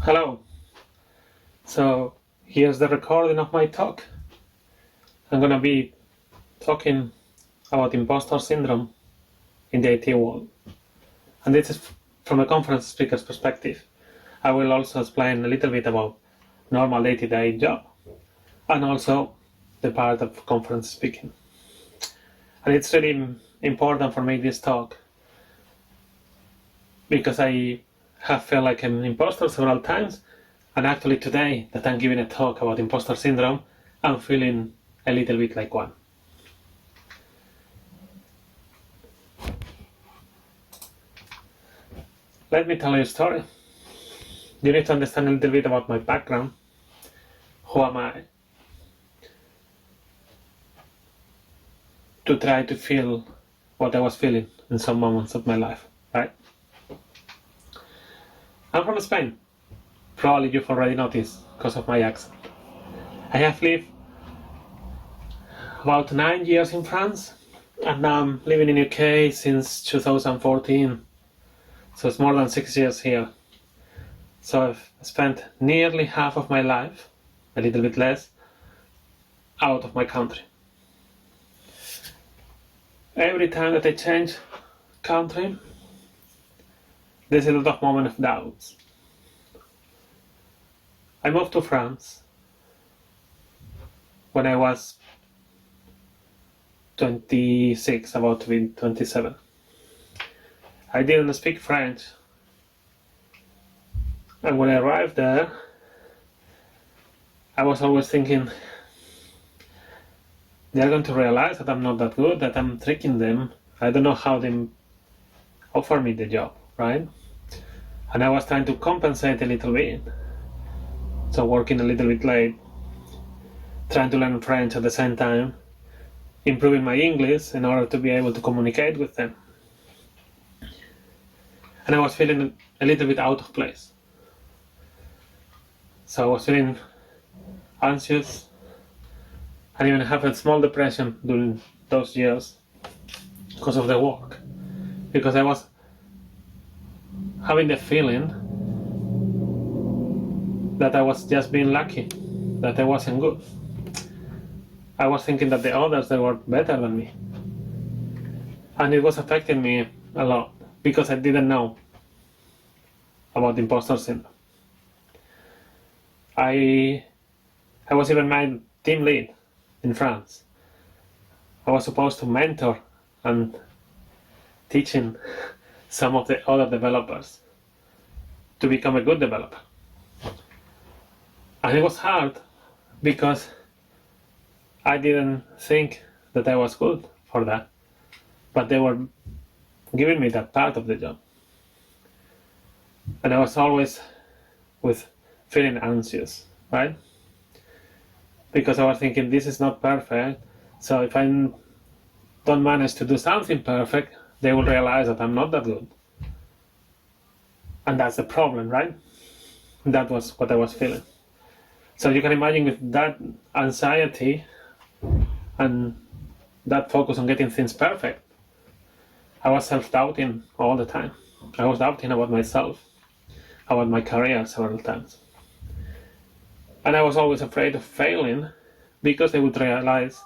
Hello. So here's the recording of my talk. I'm gonna be talking about Impostor Syndrome in the IT world. And this is from a conference speaker's perspective. I will also explain a little bit about normal day-to-day job and also the part of conference speaking. And it's really important for me this talk because I have felt like an imposter several times, and actually today that I'm giving a talk about imposter syndrome, I'm feeling a little bit like one. Let me tell you a story. You need to understand a little bit about my background. Who am I? To try to feel what I was feeling in some moments of my life, right? I'm from Spain. Probably you've already noticed because of my accent. I have lived about 9 years in France, and now I'm living in UK since 2014. So it's more than 6 years here. So I've spent nearly half of my life, a little bit less, out of my country. Every time that I change country, there's a lot of moment of doubts. I moved to France when I was 26, about to be 27. I didn't speak French. And when I arrived there, I was always thinking, they're going to realize that I'm not that good, that I'm tricking them. I don't know how they offer me the job, right? And I was trying to compensate a little bit. So working a little bit late, trying to learn French at the same time, improving my English in order to be able to communicate with them. And I was feeling a little bit out of place. So I was feeling anxious. I even have a small depression during those years because of the work. Because I was having the feeling that I was just being lucky, that I wasn't good. I was thinking that the others, they were better than me. And it was affecting me a lot because I didn't know about imposter syndrome. I was even my team lead in France. I was supposed to mentor and teaching some of the other developers to become a good developer. And it was hard because I didn't think that I was good for that, but they were giving me that part of the job. And I was always with feeling anxious, right? Because I was thinking, this is not perfect, so if I don't manage to do something perfect, they will realize that I'm not that good. And that's the problem, right? That was what I was feeling. So you can imagine with that anxiety and that focus on getting things perfect, I was self-doubting all the time. I was doubting about myself, about my career several times. And I was always afraid of failing because they would realize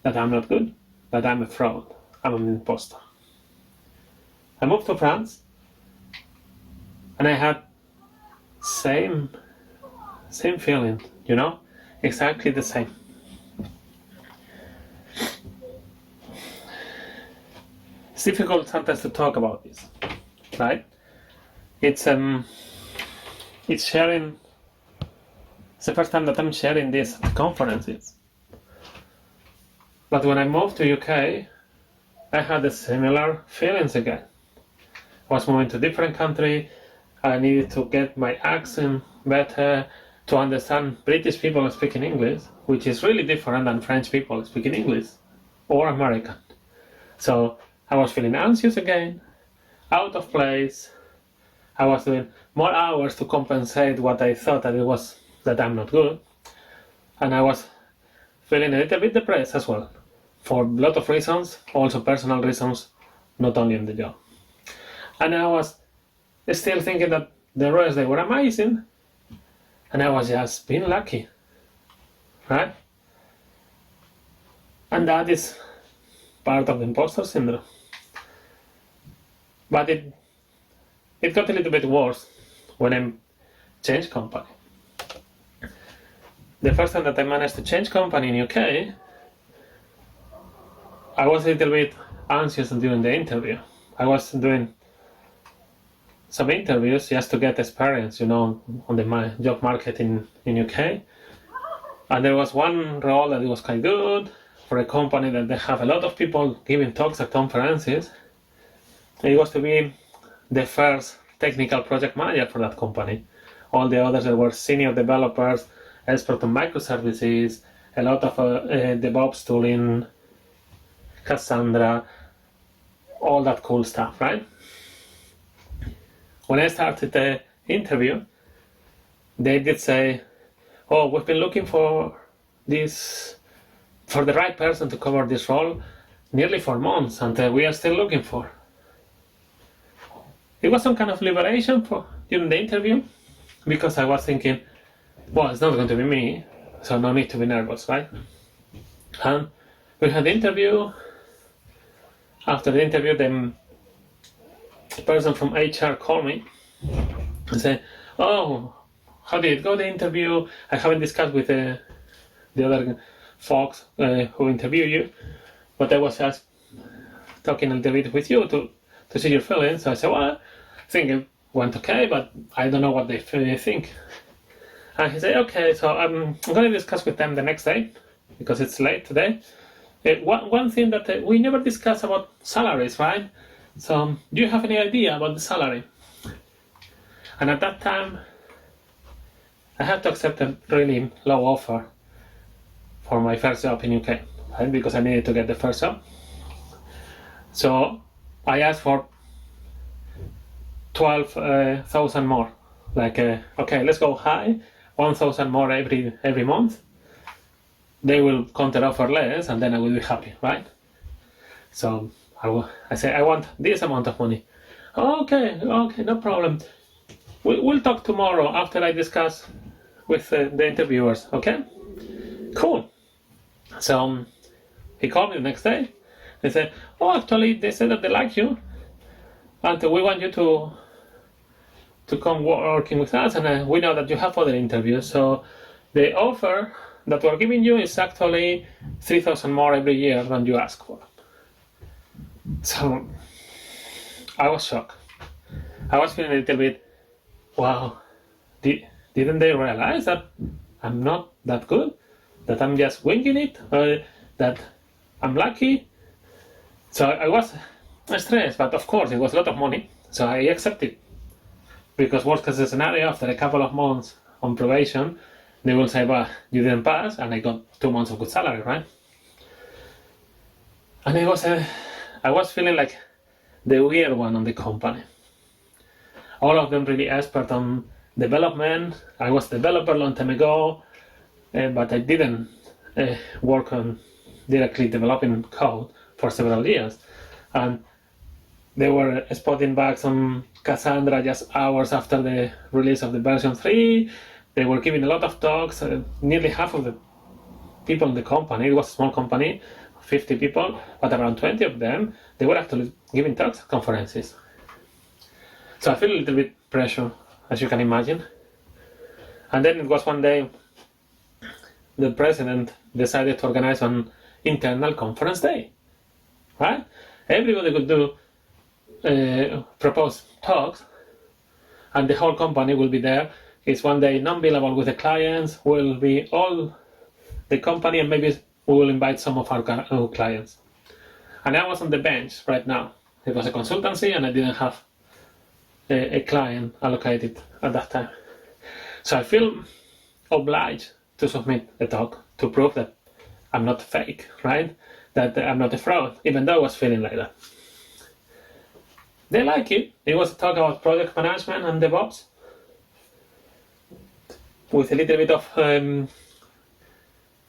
that I'm not good, that I'm a fraud, I'm an imposter. I moved to France and I had same feeling, exactly the same. It's difficult sometimes to talk about this, right? It's sharing. It's the first time that I'm sharing this at conferences. But when I moved to UK, I had the similar feelings again. I was moving to a different country. I needed to get my accent better, to understand British people speaking English, which is really different than French people speaking English, or American. So I was feeling anxious again, out of place. I was doing more hours to compensate what I thought that I'm not good. And I was feeling a little bit depressed as well, for a lot of reasons, also personal reasons, not only in the job. And I was still thinking that the rest, they were amazing, and I was just being lucky, right? And that is part of the imposter syndrome. But it got a little bit worse when I changed company. The first time that I managed to change company in UK, I was a little bit anxious during the interview. I was doing some interviews just to get experience, on the job market in UK. And there was one role that was quite good for a company that they have a lot of people giving talks at conferences. It was to be the first technical project manager for that company. All the others that were senior developers, expert on microservices, a lot of DevOps tooling, Cassandra, all that cool stuff, right? When I started the interview, they did say, "Oh, we've been looking for the right person to cover this role nearly 4 months, and we are still looking for." It was some kind of liberation during the interview, because I was thinking, well, it's not going to be me, so no need to be nervous, right? And we had the interview. After the interview, the person from HR called me and said, "Oh, how did it go, the interview? I haven't discussed with the other folks who interview you, but I was just talking a little bit with you to see your feelings." So I said, "Well, I think it went okay, but I don't know what they think." And he said, "Okay, so I'm going to discuss with them the next day, because it's late today. One thing that we never discussed about salaries, right? So do you have any idea about the salary?" And at that time, I had to accept a really low offer for my first job in UK, right? Because I needed to get the first job. So I asked for 12,000 more. Like, okay, let's go high, 1,000 more every month. They will counter offer less, and then I will be happy, right? So I say, "I want this amount of money." Okay, no problem. We'll talk tomorrow after I discuss with the interviewers, okay? Cool. So he called me the next day. He said, "Oh, actually, they said that they like you, and we want you to come working with us, and we know that you have other interviews, so the offer that we're giving you is actually 3,000 more every year than you ask for." So I was shocked. I was feeling a little bit, wow, didn't they realize that I'm not that good? That I'm just winging it? That I'm lucky? So I was stressed, but of course it was a lot of money, so I accepted. Because worst case scenario, after a couple of months on probation, they will say, "Well, you didn't pass," and I got 2 months of good salary, right? And I was feeling like the weird one on the company. All of them really expert on development. I was a developer a long time ago, but I didn't work on directly developing code for several years. And they were spotting bugs on Cassandra just hours after the release of the version 3. They were giving a lot of talks. Nearly half of the people in the company, it was a small company, 50 people, but around 20 of them, they were actually giving talks at conferences. So I feel a little bit pressure, as you can imagine. And then it was one day, the president decided to organize an internal conference day, right? Everybody could do propose talks, and the whole company will be there. It's one day non-billable with the clients, will be all the company, and maybe we will invite some of our clients. And I was on the bench right now. It was a consultancy, and I didn't have a client allocated at that time. So I feel obliged to submit a talk to prove that I'm not fake, right? That I'm not a fraud, even though I was feeling like that. They like it. It was a talk about project management and DevOps, with a little bit of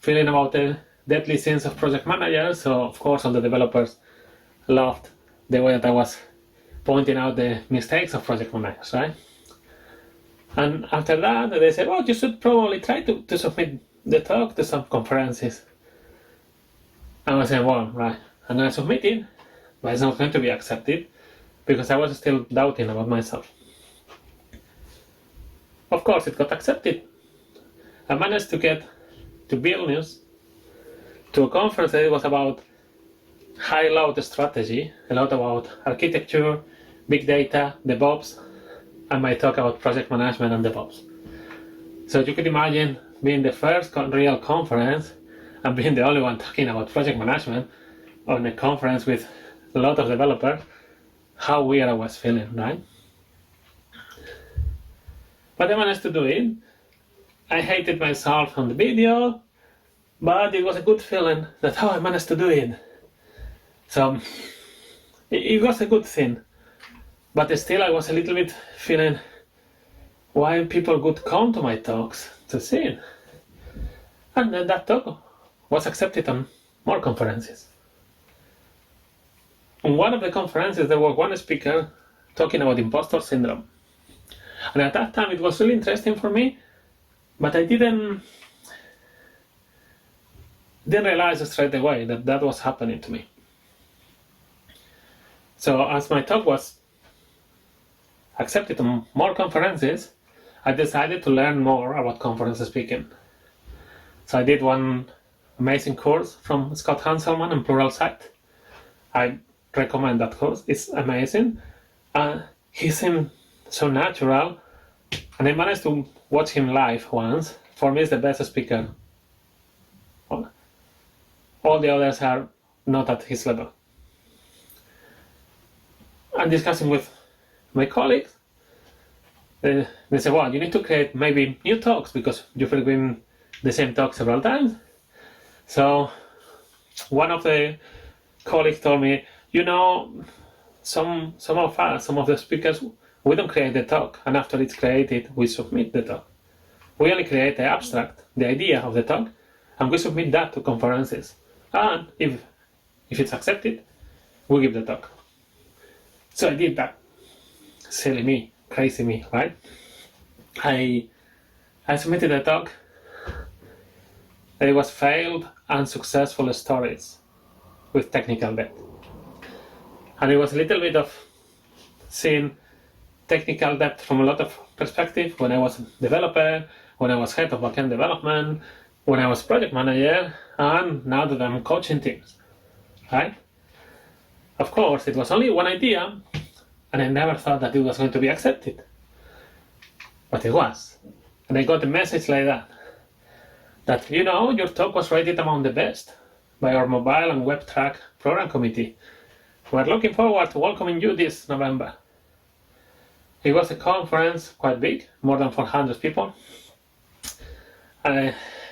feeling about the deadly sins of project managers. So of course all the developers loved the way that I was pointing out the mistakes of project managers, right? And after that, they said, well, you should probably try to submit the talk to some conferences. And I said, well, right. And I submitted, but it's not going to be accepted because I was still doubting about myself. Of course, it got accepted. I managed to get to Vilnius to a conference that was about high-load strategy, a lot about architecture, big data, DevOps, and my talk about project management and DevOps. So you could imagine being the first real conference and being the only one talking about project management on a conference with a lot of developers, how weird I was feeling, right? But I managed to do it. I hated myself on the video, but it was a good feeling that, I managed to do it. So it was a good thing. But still I was a little bit feeling why people would come to my talks to see it. And then that talk was accepted on more conferences. On one of the conferences there was one speaker talking about Impostor Syndrome. And at that time it was really interesting for me, but I didn't realize straight away that that was happening to me. So as my talk was accepted on more conferences, I decided to learn more about conference speaking. So I did one amazing course from Scott Hanselman on Pluralsight. I recommend that course. It's amazing. He seemed so natural, and I managed to watch him live once. For me, he's the best speaker. All the others are not at his level. And discussing with my colleagues, they say, well, you need to create maybe new talks because you've been doing the same talk several times. So one of the colleagues told me, some of the speakers, we don't create the talk, and after it's created, we submit the talk. We only create the abstract, the idea of the talk, and we submit that to conferences. And if it's accepted, we give the talk. So I did that. Silly me, crazy me, right? I submitted a talk. It was failed and successful stories with technical debt. And it was a little bit of seeing technical debt from a lot of perspective when I was a developer, when I was head of backend development, when I was project manager, and now that I'm coaching teams, right? Of course, it was only one idea, and I never thought that it was going to be accepted. But it was. And I got a message like that your talk was rated among the best by our mobile and web track program committee. We're looking forward to welcoming you this November. It was a conference quite big, more than 400 people,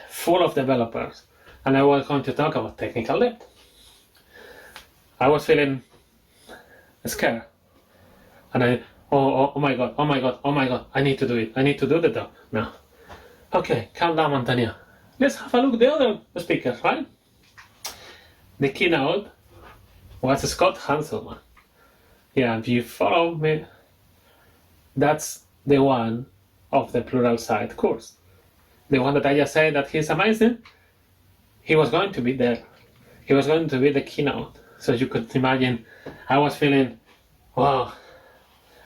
full of developers, and I was going to talk about technical debt. I was feeling scared, and oh my god, I need to do it. I need to do the talk now. Okay, calm down, Antonio. Let's have a look at the other speakers, right? The keynote was Scott Hanselman. Yeah, if you follow me, that's the one of the Pluralsight course. The one that I just said that he's amazing. He was going to be there. He was going to be the keynote. So you could imagine, I was feeling, wow,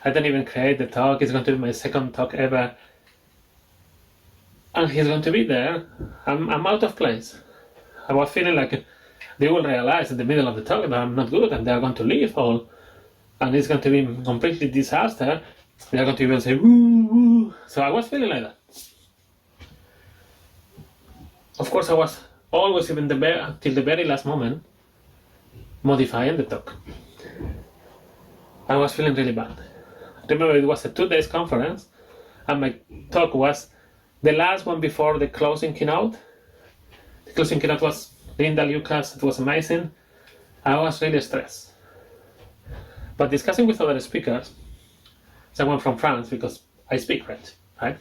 I didn't even create the talk. It's going to be my second talk ever. And he's going to be there. I'm out of place. I was feeling like they will realize in the middle of the talk that I'm not good and they're going to leave all. And it's going to be completely disaster. They're going to even say, woo, woo. So I was feeling like that. Of course, I was always, even till the very last moment, modifying the talk. I was feeling really bad. Remember, it was a 2-day conference, and my talk was the last one before the closing keynote. The closing keynote was Linda Lucas. It was amazing. I was really stressed. But discussing with other speakers, someone from France, because I speak French, right?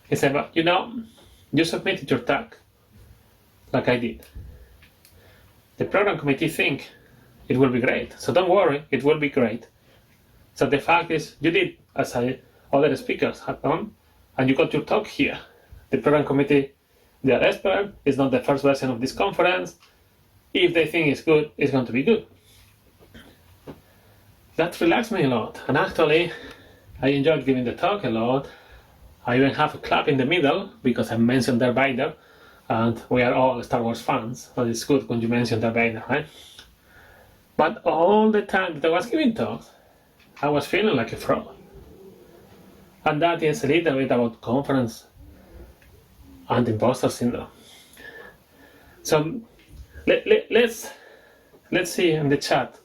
He said, but you submitted your talk like I did. The program committee think it will be great. So don't worry, it will be great. So the fact is, you did as other speakers had done, and you got your talk here. The program committee, they are expert. It's not the first version of this conference. If they think it's good, it's going to be good. That relaxed me a lot, and actually, I enjoyed giving the talk a lot. I even have a clap in the middle because I mentioned Darth Vader, and we are all Star Wars fans, so it's good when you mention Darth Vader, right? But all the time that I was giving talks, I was feeling like a fraud. And that is a little bit about conference and Impostor Syndrome. So let's see in the chat,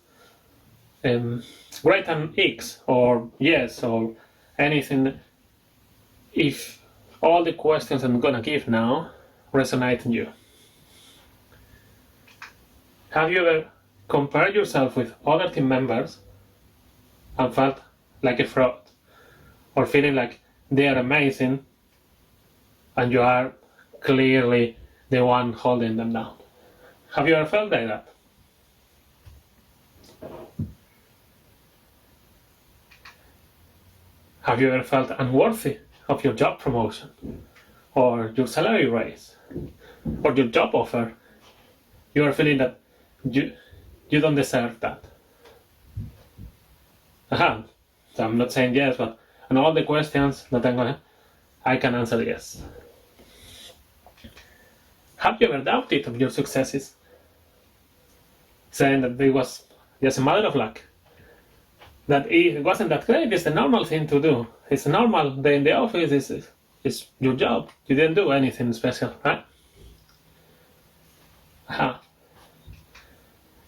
write an X or yes or anything if all the questions I'm gonna give now resonate in you. Have you ever compared yourself with other team members and felt like a fraud? Or feeling like they are amazing and you are clearly the one holding them down? Have you ever felt like that? Have you ever felt unworthy of your job promotion, or your salary raise, or your job offer? You are feeling that you don't deserve that. So I'm not saying yes, but on all the questions that I can answer yes. Have you ever doubted of your successes, saying that it was just a matter of luck? That it wasn't that great, it's the normal thing to do. It's a normal day in the office, it's your job. You didn't do anything special, right?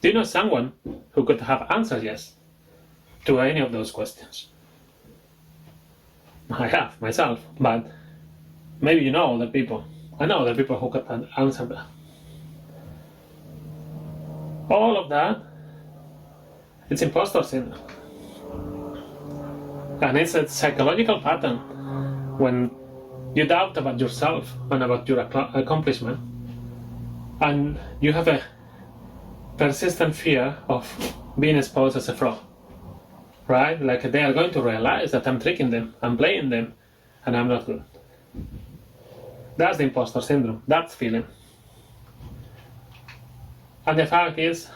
Do you know someone who could have answered yes to any of those questions? I have, myself, but maybe you know other people. I know other people who could answer that. All of that, it's imposter syndrome. And it's a psychological pattern when you doubt about yourself and about your accomplishment, and you have a persistent fear of being exposed as a fraud, right? Like they are going to realize that I'm tricking them, I'm playing them, and I'm not good. That's the imposter syndrome, that feeling. And the fact is,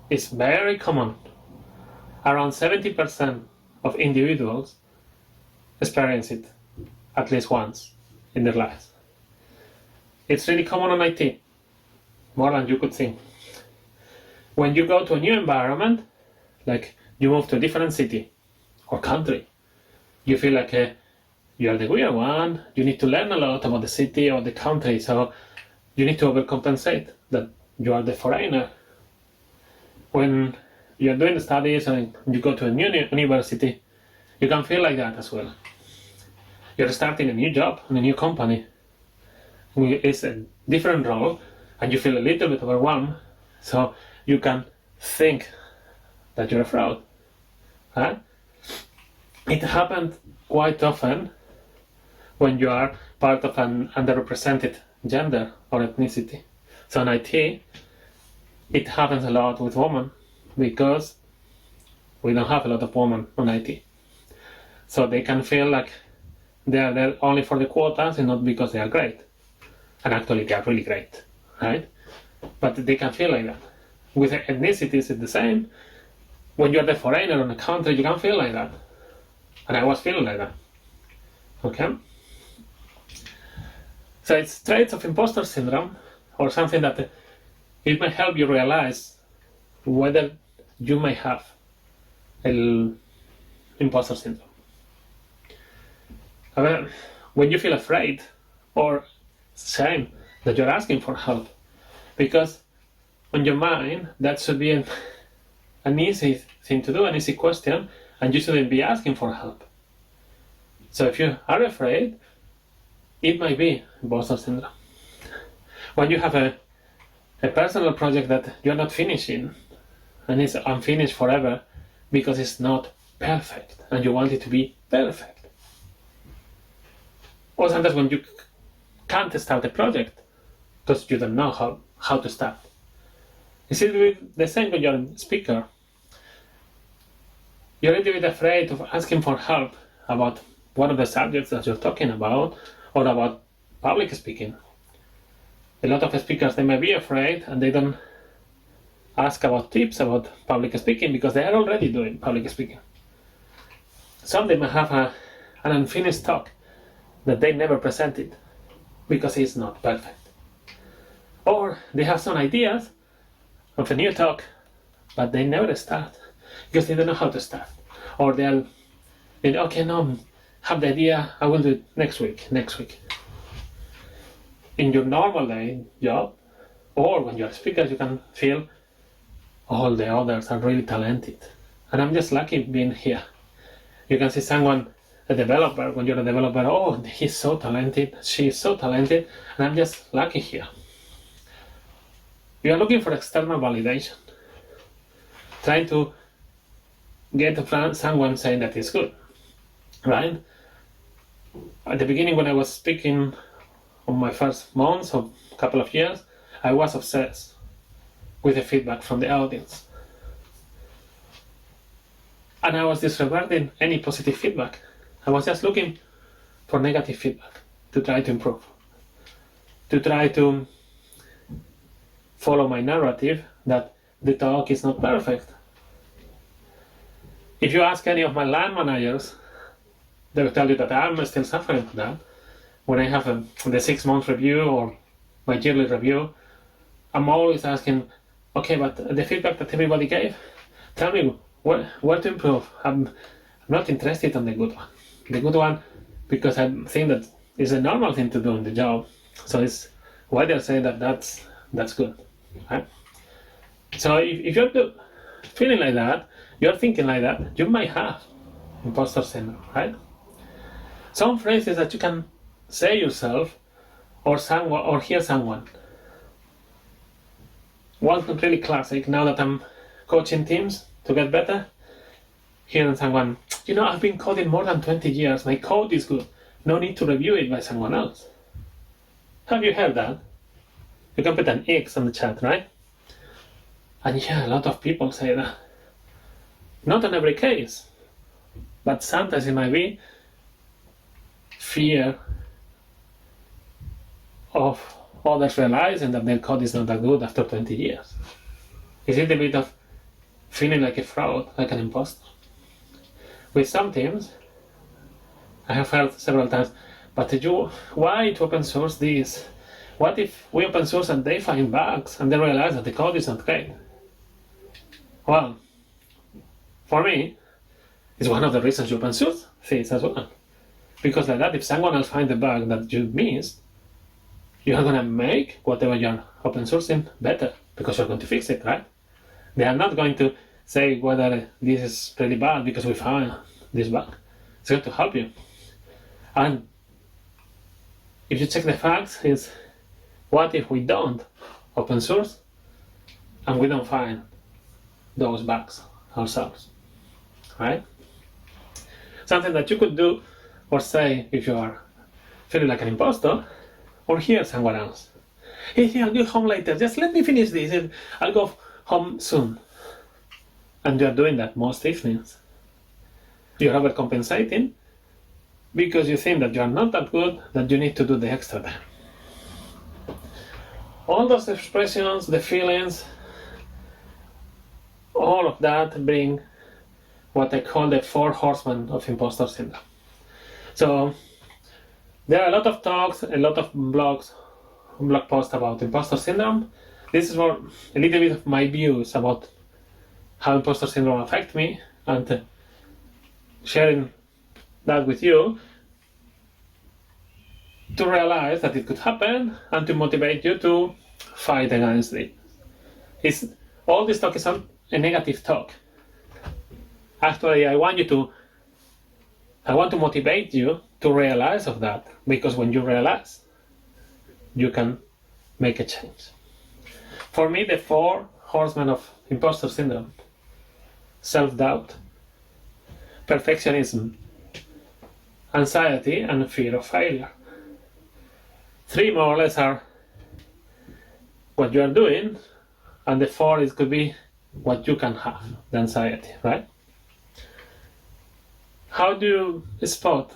it's very common. Around 70% of individuals experience it at least once in their lives. It's really common on IT, more than you could think. When you go to a new environment, like you move to a different city or country, you feel like you are the weird one, you need to learn a lot about the city or the country, so you need to overcompensate that you are the foreigner. When you're doing studies and you go to a new university, you can feel like that as well. You're starting a new job in a new company. It's a different role and you feel a little bit overwhelmed, so you can think that you're a fraud. Right? It happens quite often when you are part of an underrepresented gender or ethnicity. So in IT, it happens a lot with women because we don't have a lot of women on IT. So they can feel like they are there only for the quotas and not because they are great. And actually they are really great, right? But they can feel like that. With ethnicities, it's the same. When you're the foreigner in a country, you can feel like that. And I was feeling like that. Okay? So it's traits of imposter syndrome, or something that it may help you realize whether you may have imposter syndrome. When you feel afraid or shame that you're asking for help, because on your mind that should be an easy thing to do, an easy question, and you shouldn't be asking for help. So if you are afraid, it might be imposter syndrome. When you have a personal project that you're not finishing, and it's unfinished forever because it's not perfect, and you want it to be perfect. Or sometimes when you can't start a project because you don't know how to start. Is it the same when you're a speaker? You're a little bit afraid of asking for help about one of the subjects that you're talking about, or about public speaking. A lot of speakers, they may be afraid and they don't ask about tips about public speaking because they are already doing public speaking. Some they may have an unfinished talk that they never presented because it's not perfect. Or they have some ideas of a new talk, but they never start because they don't know how to start. Or they'll okay, no, have the idea, I will do it next week. In your normal day job, or when you're a speaker, you can feel all the others are really talented. And I'm just lucky being here. You can see someone, a developer, when you're a developer, oh, he's so talented, she's so talented, and I'm just lucky here. You are looking for external validation, trying to get from someone saying that it's good, right? At the beginning, when I was speaking on my first months or couple of years, I was obsessed with the feedback from the audience. And I was disregarding any positive feedback. I was just looking for negative feedback to try to improve, to try to follow my narrative that the talk is not perfect. If you ask any of my line managers, they will tell you that I'm still suffering from that. When I have the 6-month review or my yearly review, I'm always asking, okay, but the feedback that everybody gave, tell me where to improve. I'm not interested in the good one. The good one, because I think that is a normal thing to do in the job. So it's why they're saying that that's good, right? So if you're feeling like that, you're thinking like that, you might have imposter syndrome, right? Some phrases that you can say yourself or someone or hear someone. One really classic, now that I'm coaching teams to get better, hearing someone, I've been coding more than 20 years, my code is good, no need to review it by someone else. Have you heard that? You can put an X on the chat, right? And yeah, a lot of people say that. Not in every case, but sometimes it might be fear of others realizing that their code is not that good after 20 years. Is it a bit of feeling like a fraud, like an imposter? With some teams, I have heard several times, but why to open source this? What if we open source and they find bugs and they realize that the code is not great? Well, for me, it's one of the reasons you open source things as well. Because like that, if someone else finds the bug that you missed, you are going to make whatever you're open sourcing better because you're going to fix it, right? They are not going to say whether this is really bad because we found this bug. It's going to help you. And if you check the facts, is what if we don't open source and we don't find those bugs ourselves, right? Something that you could do or say if you are feeling like an imposter, or hear someone else. Hey, I'll go home later, just let me finish this and I'll go home soon. And you're doing that most evenings. You're overcompensating because you think that you're not that good, that you need to do the extra time. All those expressions, the feelings, all of that bring what I call the 4 horsemen of imposter syndrome. So there are a lot of talks, a lot of blog posts about imposter syndrome. This is more a little bit of my views about how imposter syndrome affects me and sharing that with you to realize that it could happen and to motivate you to fight against it. All this talk is a negative talk. Actually, I want to motivate you to realize of that, because when you realize, you can make a change. For me, the 4 horsemen of imposter syndrome: self-doubt, perfectionism, anxiety, and fear of failure. 3 more or less are what you are doing, and the 4 could be what you can have, the anxiety, right? How do you spot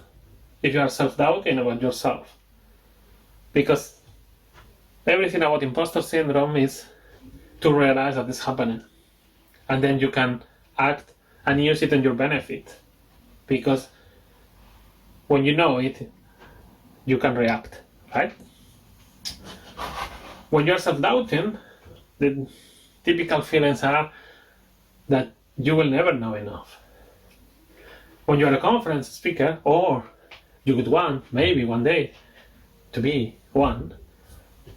if you are self-doubting about yourself. Because everything about imposter syndrome is to realize that it's happening. And then you can act and use it in your benefit. Because when you know it, you can react, right? When you're self-doubting, the typical feelings are that you will never know enough. When you're a conference speaker, or you would want, maybe one day, to be one,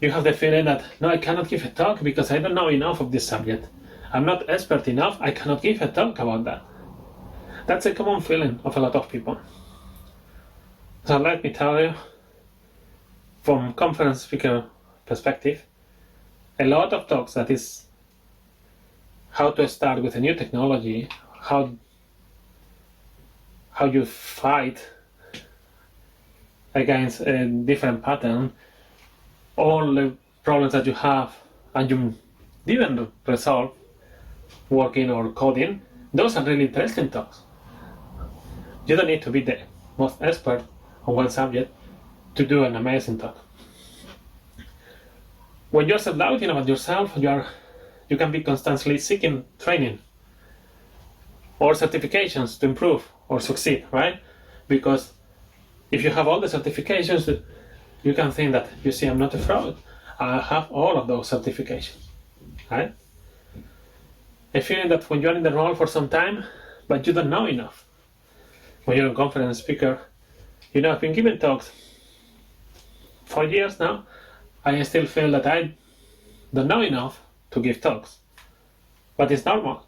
you have the feeling that, no, I cannot give a talk because I don't know enough of this subject. I'm not expert enough, I cannot give a talk about that. That's a common feeling of a lot of people. So let me tell you, from conference speaker perspective, a lot of talks that is how to start with a new technology, how you fight against a different pattern, all the problems that you have and you didn't resolve working or coding, those are really interesting talks. You don't need to be the most expert on one subject to do an amazing talk. When you're self-doubting about yourself, you can be constantly seeking training or certifications to improve or succeed, right? Because if you have all the certifications, you can think that, you see, I'm not a fraud. I have all of those certifications, right? A feeling that when you're in the role for some time, but you don't know enough. When you're a conference speaker, I've been giving talks for years now, I still feel that I don't know enough to give talks. But it's normal,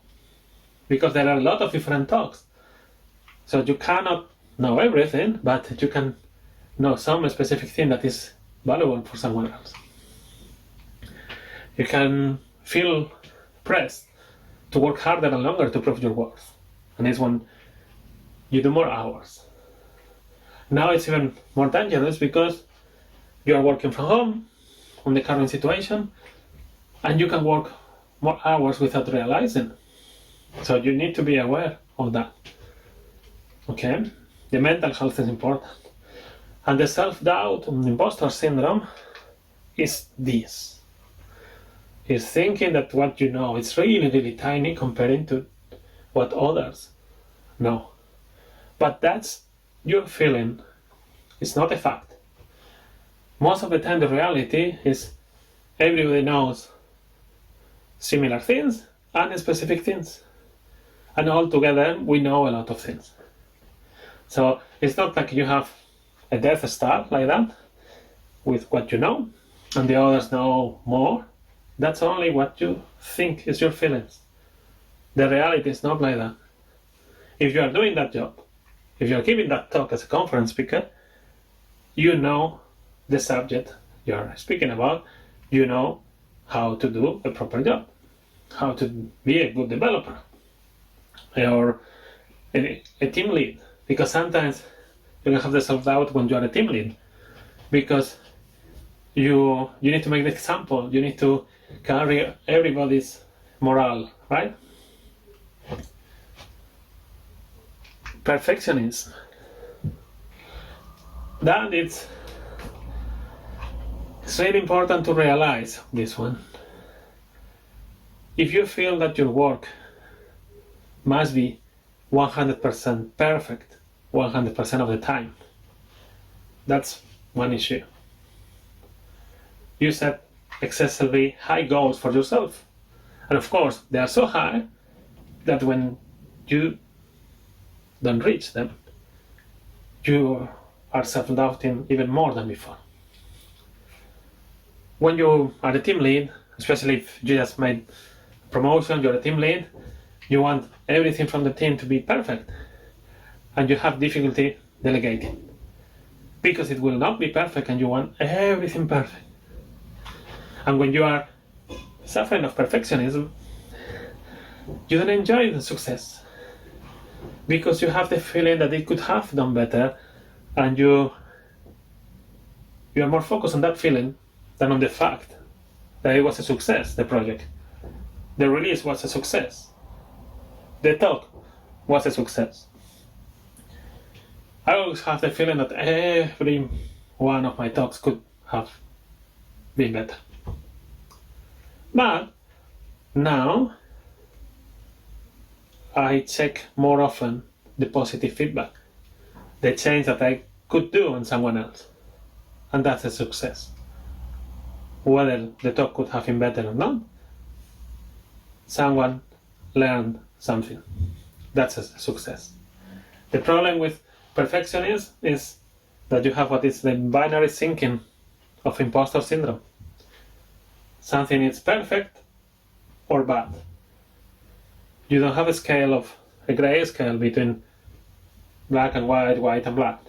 because there are a lot of different talks. So you cannot know everything, but you can know some specific thing that is valuable for someone else. You can feel pressed to work harder and longer to prove your worth. And it's when you do more hours. Now it's even more dangerous because you are working from home on the current situation, and you can work more hours without realizing. So you need to be aware of that. Okay? The mental health is important. And the self-doubt and imposter syndrome is this. Is thinking that what you know is really, really tiny comparing to what others know. But that's your feeling. It's not a fact. Most of the time the reality is everybody knows similar things and specific things. And all together we know a lot of things. So it's not like you have a Death Star like that with what you know and the others know more. That's only what you think is your feelings. The reality is not like that. If you are doing that job, if you are giving that talk as a conference speaker, you know the subject you are speaking about, you know how to do a proper job, how to be a good developer, or a team lead. Because sometimes you can have the self-doubt when you are a team lead, because you need to make the example, you need to carry everybody's morale, right? Perfectionism. That it's really important to realize this one. If you feel that your work must be 100% perfect 100% of the time, that's one issue. You set excessively high goals for yourself. And of course, they are so high that when you don't reach them, you are self-doubting even more than before. When you are a team lead, especially if you just made a promotion, you're a team lead, you want everything from the team to be perfect. And you have difficulty delegating. Because it will not be perfect and you want everything perfect. And when you are suffering of perfectionism, you don't enjoy the success. Because you have the feeling that it could have done better, and you are more focused on that feeling than on the fact that it was a success, the project. The release was a success. The talk was a success. I always have the feeling that every one of my talks could have been better. But now I check more often the positive feedback, the change that I could do on someone else. And that's a success. Whether the talk could have been better or not, someone learned something. That's a success. The problem with perfectionism is that you have what is the binary thinking of Impostor Syndrome. Something is perfect or bad. You don't have a gray scale between black and white, white and black.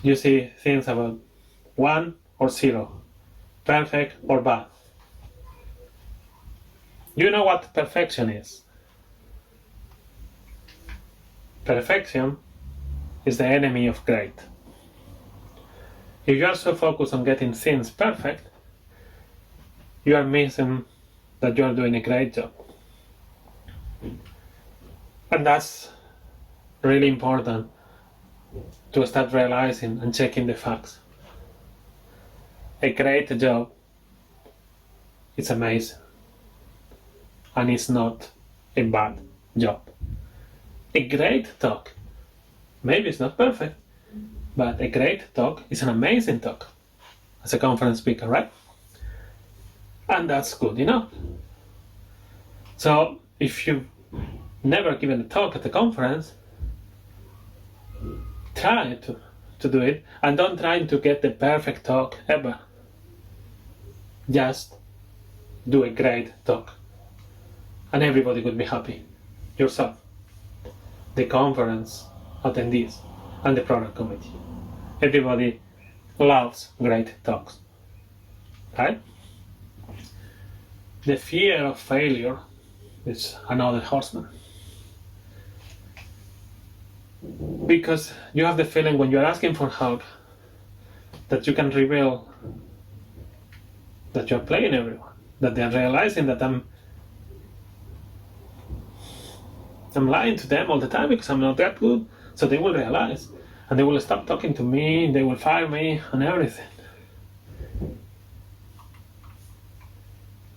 You see things about 1 or 0, perfect or bad. You know what perfection is? Perfection is the enemy of great. If you are so focused on getting things perfect, you are missing that you are doing a great job. And that's really important to start realizing and checking the facts. A great job is amazing, and it's not a bad job. A great talk, maybe it's not perfect, but a great talk is an amazing talk as a conference speaker, right? And that's good enough. So if you've never given a talk at a conference, try to do it, and don't try to get the perfect talk ever. Just do a great talk, and everybody would be happy. Yourself, the conference attendees, and the product committee. Everybody loves great talks, right? The fear of failure is another horseman. Because you have the feeling when you're asking for help that you can reveal that you're playing everyone, that they're realizing that I'm lying to them all the time because I'm not that good, so they will realize, and they will stop talking to me, they will fire me and everything.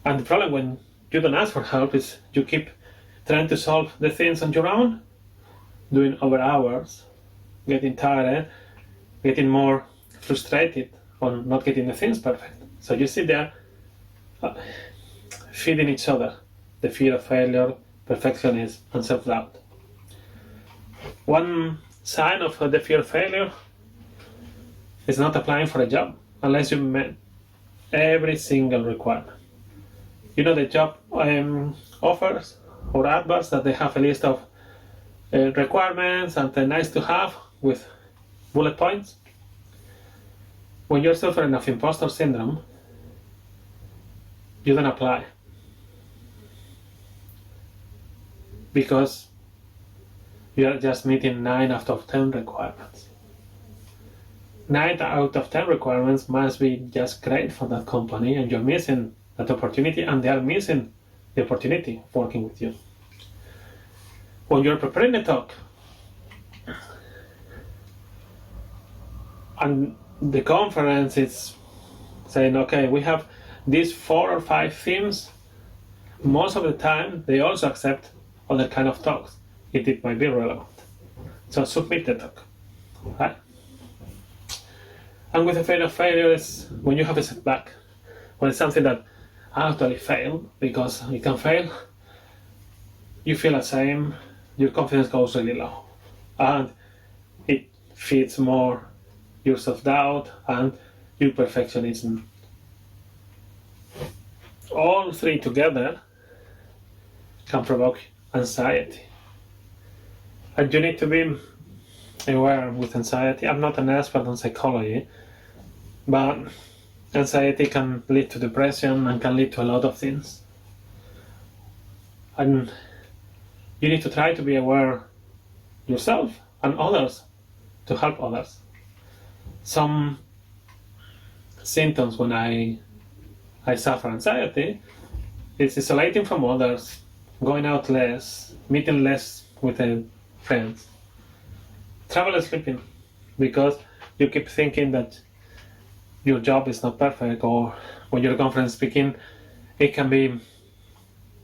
And the problem when you don't ask for help is you keep trying to solve the things on your own, doing over hours, getting tired, getting more frustrated on not getting the things perfect. So you sit there feeding each other the fear of failure, perfectionism, and self-doubt. One sign of the fear of failure is not applying for a job unless you met every single requirement. You know the job offers or adverts that they have a list of requirements and nice to have with bullet points? When you're suffering of imposter syndrome, you don't apply. Because you are just meeting 9 out of 10 requirements. 9 out of 10 requirements must be just great for that company, and you're missing that opportunity, and they are missing the opportunity of working with you. When you're preparing a talk, and the conference is saying, okay, we have these 4 or 5 themes, most of the time they also accept other kind of talks, if it might be relevant. So submit the talk, right? And with the fear of failure is when you have a setback, when it's something that actually failed, because it can fail, you feel ashamed, your confidence goes really low, and it feeds more your self-doubt and your perfectionism. All 3 together can provoke anxiety. And you need to be aware with anxiety. I'm not an expert on psychology, but anxiety can lead to depression and can lead to a lot of things. And you need to try to be aware yourself and others to help others. Some symptoms when I suffer anxiety is isolating from others, going out less, meeting less with friends, Travel sleeping, because you keep thinking that your job is not perfect, or when you're conference speaking, it can be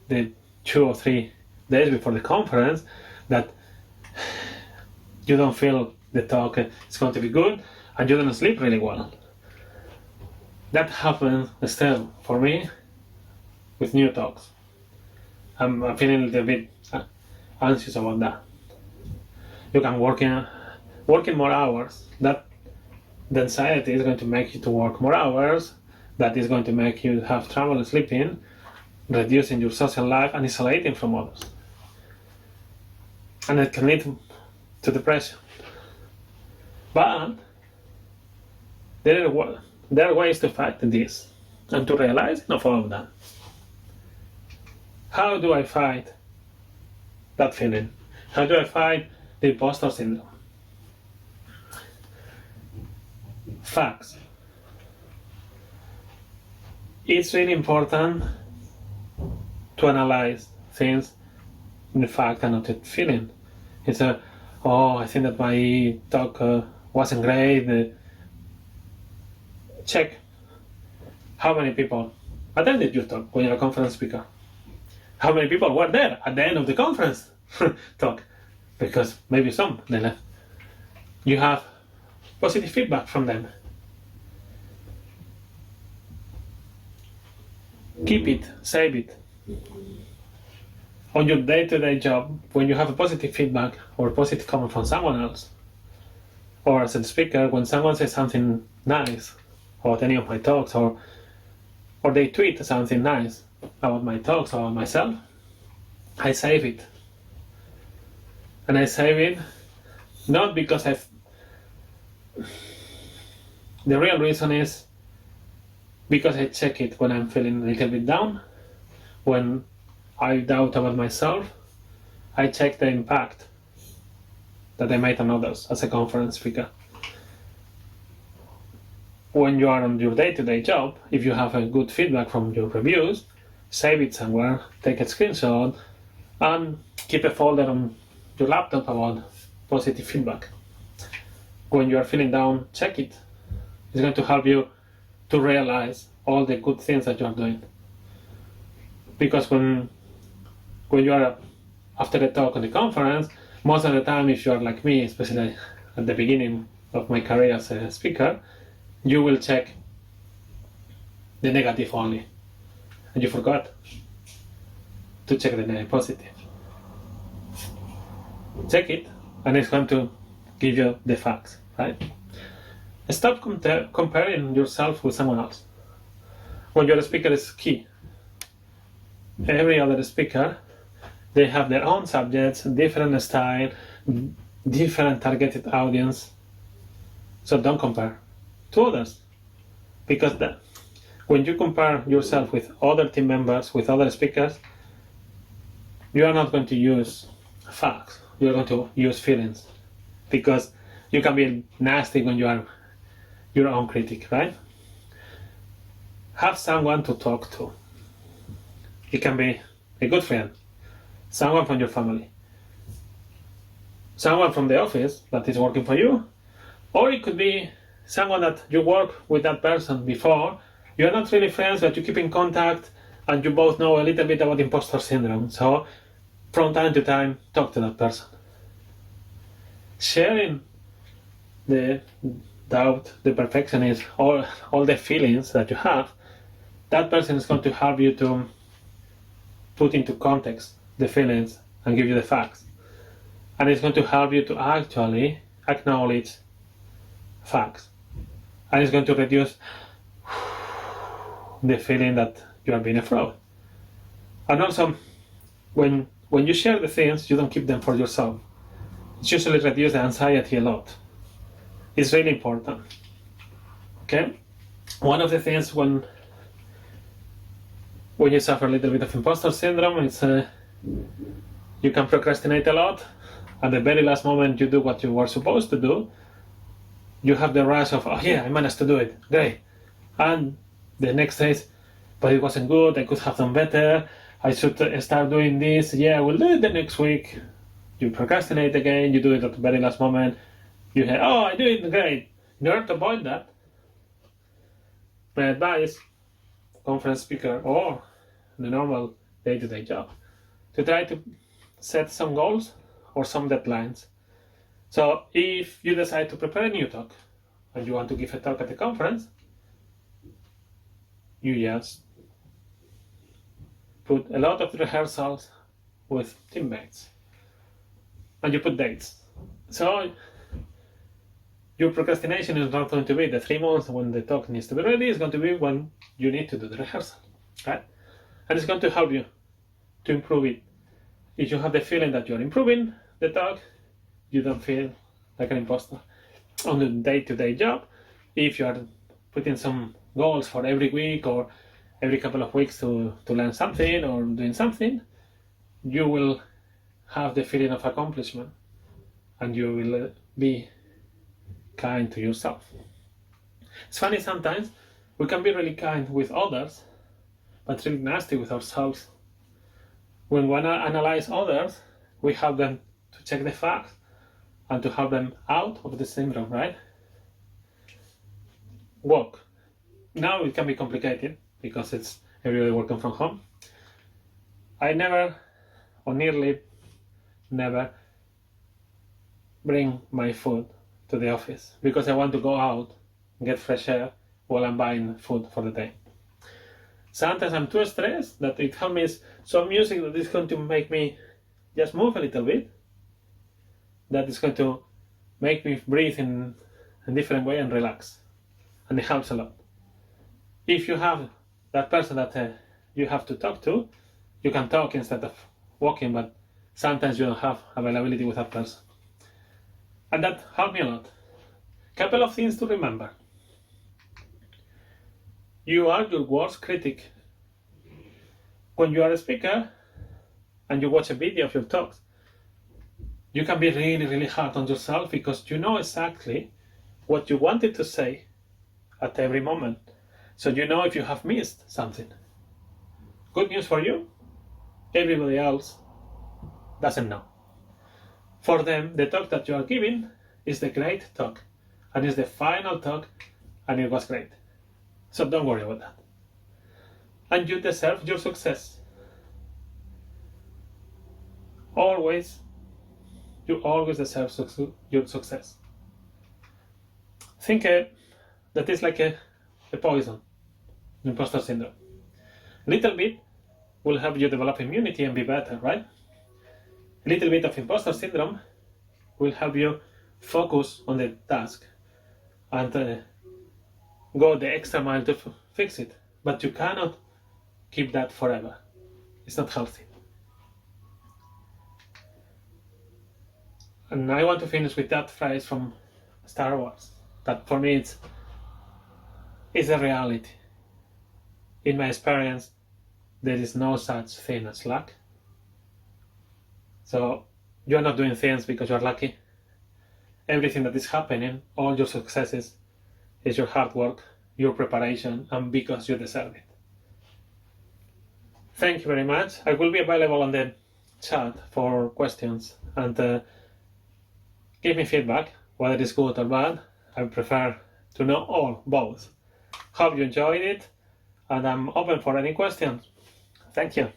the 2 or 3 days before the conference that you don't feel the talk is going to be good and you don't sleep really well. That happens still for me with new talks. I'm feeling a little bit anxious about that. You can working more hours. That the anxiety is going to make you to work more hours. That is going to make you have trouble sleeping, reducing your social life and isolating from others. And it can lead to depression. But there are ways to fight this and to realize enough of that. How do I fight that feeling? How do I fight the imposter syndrome? Facts. It's really important to analyze things in fact and not in feeling. It's I think that my talk wasn't great. Check how many people attended your talk when you're a conference speaker. How many people were there at the end of the conference talk? Because maybe some they left. You have positive feedback from them. Keep it, save it. On your day-to-day job, when you have a positive feedback or positive comment from someone else, or as a speaker, when someone says something nice about any of my talks, or they tweet something nice about my talks or about myself, I save it. And I save it not because the real reason is because I check it when I'm feeling a little bit down, when I doubt about myself. I check the impact that I made on others as a conference speaker. When you are on your day-to-day job, if you have a good feedback from your reviews, save it somewhere, take a screenshot, and keep a folder on your laptop about positive feedback. When you are feeling down, check it. It's going to help you to realize all the good things that you are doing. Because when you are after the talk on the conference, most of the time, if you are like me, especially at the beginning of my career as a speaker, you will check the negative only, and you forgot to check the positive. Check it, and it's going to give you the facts, right? Stop comparing yourself with someone else. When you're a speaker, is key. Every other speaker, they have their own subjects, different style, different targeted audience. So don't compare to others, because when you compare yourself with other team members, with other speakers, you are not going to use facts. You are going to use feelings, because you can be nasty when you are your own critic, right? Have someone to talk to. It can be a good friend, someone from your family, someone from the office that is working for you, or it could be someone that you worked with that person before. You are not really friends, but you keep in contact and you both know a little bit about imposter syndrome. So from time to time, talk to that person. Sharing the doubt, the perfectionism, all the feelings that you have, that person is going to help you to put into context the feelings and give you the facts. And it's going to help you to actually acknowledge facts. And it's going to reduce the feeling that you are being a fraud. And also, when you share the things, you don't keep them for yourself. It usually reduces the anxiety a lot. It's really important. Okay? One of the things when you suffer a little bit of imposter syndrome, it's you can procrastinate a lot. At the very last moment, you do what you were supposed to do. You have the rush of, oh yeah, I managed to do it, great. And the next day, but it wasn't good, I could have done better, I should start doing this, yeah, we'll do it the next week. You procrastinate again, you do it at the very last moment, you hear, oh, I do it great. In order to avoid that, my advice, conference speaker or the normal day-to-day job, to try to set some goals or some deadlines. So if you decide to prepare a new talk and you want to give a talk at the conference, you just put a lot of rehearsals with teammates and you put dates. So your procrastination is not going to be the 3 months when the talk needs to be ready. It's going to be when you need to do the rehearsal, right? And it's going to help you to improve it. If you have the feeling that you're improving the talk, you don't feel like an imposter. On the day-to-day job, if you are putting some goals for every week or every couple of weeks to learn something or doing something, you will have the feeling of accomplishment and you will be kind to yourself. It's funny, sometimes we can be really kind with others, but really nasty with ourselves. When we analyze others, we help them to check the facts and to help them out of the syndrome, right? Work. Now it can be complicated because it's everybody working from home. I never, or nearly never, bring my food to the office because I want to go out and get fresh air while I'm buying food for the day. Sometimes I'm too stressed that it helps me some music that is going to make me just move a little bit, that is going to make me breathe in a different way and relax, and it helps a lot. If you have that person that you have to talk to, you can talk instead of walking, but sometimes you don't have availability with that person. And that helped me a lot. Couple of things to remember. You are your worst critic. When you are a speaker and you watch a video of your talks, you can be really, really hard on yourself because you know exactly what you wanted to say at every moment. So you know if you have missed something. Good news for you, everybody else doesn't know. For them, the talk that you are giving is the great talk, and it's the final talk, and it was great. So don't worry about that. And you deserve your success. Always, you always deserve your success. Think that is like a poison, imposter syndrome. A little bit will help you develop immunity and be better, right? A little bit of imposter syndrome will help you focus on the task and go the extra mile to fix it. But you cannot keep that forever. It's not healthy. And I want to finish with that phrase from Star Wars, that for me it's a reality. In my experience, there is no such thing as luck. So you're not doing things because you're lucky. Everything that is happening, all your successes, is your hard work, your preparation, and because you deserve it. Thank you very much. I will be available on the chat for questions and give me feedback, whether it's good or bad. I prefer to know both. Hope you enjoyed it, and I'm open for any questions. Thank you.